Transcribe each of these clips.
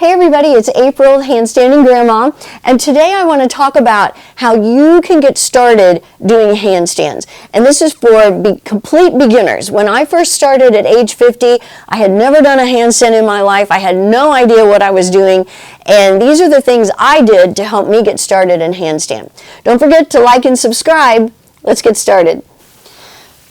Hey everybody, it's April, Handstanding Grandma, and today I want to talk about how you can get started doing handstands. And this is for complete beginners. When I first started at age 50, I had never done a handstand in my life. I had no idea what I was doing, and these are the things I did to help me get started in handstand. Don't forget to like and subscribe. Let's get started.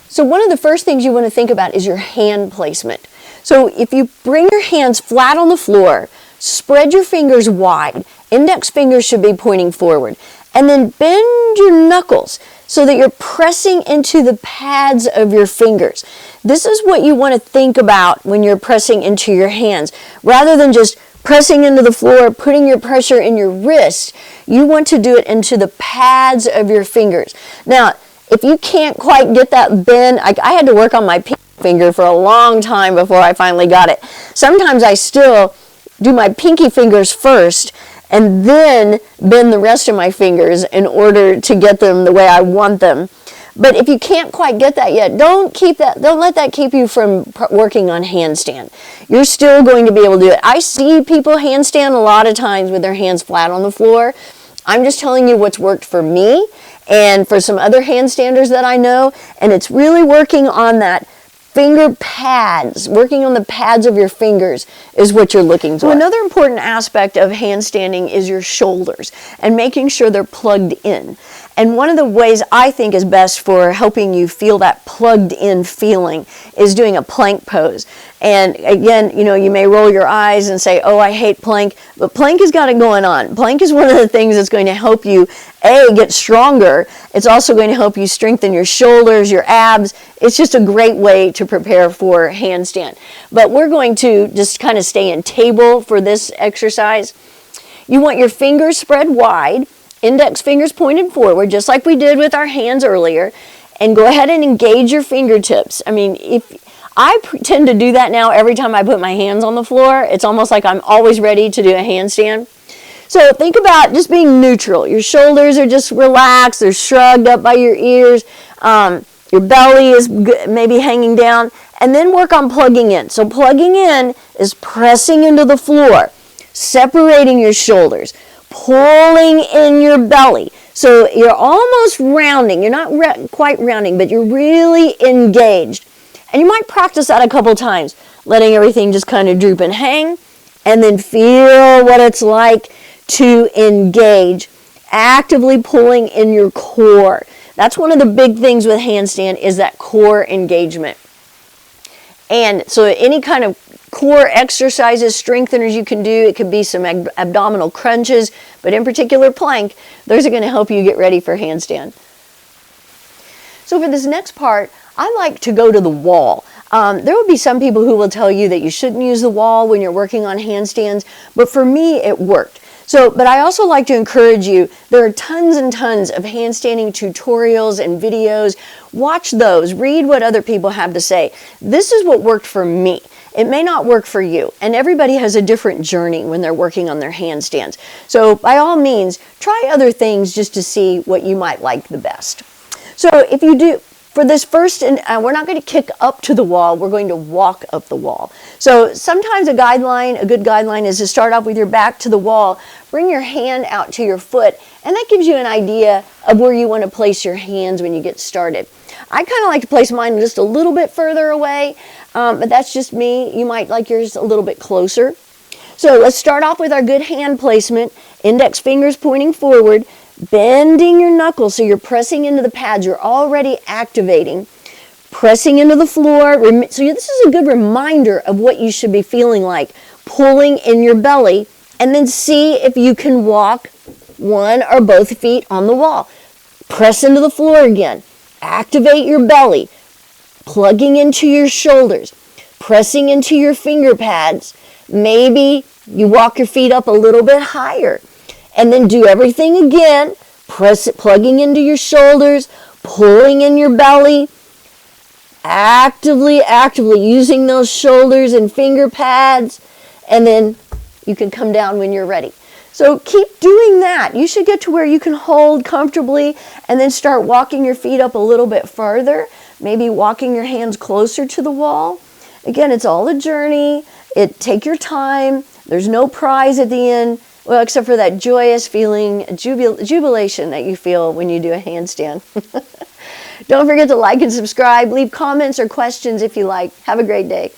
So one of the first things you want to think about is your hand placement. So if you bring your hands flat on the floor, spread your fingers wide. Index fingers should be pointing forward. And then bend your knuckles so that you're pressing into the pads of your fingers. This is what you want to think about when you're pressing into your hands. Rather than just pressing into the floor, putting your pressure in your wrist, you want to do it into the pads of your fingers. Now, if you can't quite get that bend, I had to work on my pinky finger for a long time before I finally got it. Sometimes I still do my pinky fingers first and then bend the rest of my fingers in order to get them the way I want them. But if you can't quite get that yet, don't let that keep you from working on handstand. You're still going to be able to do it. I see people handstand a lot of times with their hands flat on the floor. I'm just telling you what's worked for me and for some other handstanders that I know, and it's really working on that finger pads, working on the pads of your fingers is what you're looking for. So another important aspect of handstanding is your shoulders and making sure they're plugged in. And one of the ways I think is best for helping you feel that plugged in feeling is doing a plank pose. And again, you may roll your eyes and say, oh, I hate plank, but plank has got it going on. Plank is one of the things that's going to help you, get stronger. It's also going to help you strengthen your shoulders, your abs. It's just a great way to prepare for handstand. But we're going to just kind of stay in table for this exercise. You want your fingers spread wide, index fingers pointed forward, just like we did with our hands earlier, and go ahead and engage your fingertips. I mean, if I tend to do that now every time I put my hands on the floor. It's almost like I'm always ready to do a handstand. So think about just being neutral. Your shoulders are just relaxed. They're shrugged up by your ears. Your belly is maybe hanging down. And then work on plugging in. So plugging in is pressing into the floor, separating your shoulders, pulling in your belly. So you're almost rounding. You're not quite rounding, but you're really engaged. And you might practice that a couple times, letting everything just kind of droop and hang, and then feel what it's like to engage, actively pulling in your core. That's one of the big things with handstand is that core engagement. And so any kind of core exercises, strengtheners you can do, it could be some abdominal crunches, but in particular plank, those are going to help you get ready for handstand. So for this next part, I like to go to the wall. There will be some people who will tell you that you shouldn't use the wall when you're working on handstands, but for me it worked. But I also like to encourage you, there are tons and tons of handstanding tutorials and videos. Watch those, read what other people have to say. This is what worked for me. It may not work for you, and everybody has a different journey when they're working on their handstands. So by all means, try other things just to see what you might like the best. So if you do, for this first, we're not going to kick up to the wall, we're going to walk up the wall. So sometimes a good guideline is to start off with your back to the wall, bring your hand out to your foot, and that gives you an idea of where you want to place your hands when you get started. I kind of like to place mine just a little bit further away, but that's just me. You might like yours a little bit closer. So let's start off with our good hand placement, index fingers pointing forward, bending your knuckles so you're pressing into the pads. You're already activating, pressing into the floor. So this is a good reminder of what you should be feeling like, pulling in your belly, and then see if you can walk one or both feet on the wall. Press into the floor again. Activate your belly, plugging into your shoulders, pressing into your finger pads. Maybe you walk your feet up a little bit higher. And then do everything again, plugging into your shoulders, pulling in your belly, actively using those shoulders and finger pads, and then you can come down when you're ready. So keep doing that. You should get to where you can hold comfortably and then start walking your feet up a little bit farther, maybe walking your hands closer to the wall. Again, it's all a journey. Take your time. There's no prize at the end, well, except for that joyous feeling, jubilation that you feel when you do a handstand. Don't forget to like and subscribe. Leave comments or questions if you like. Have a great day.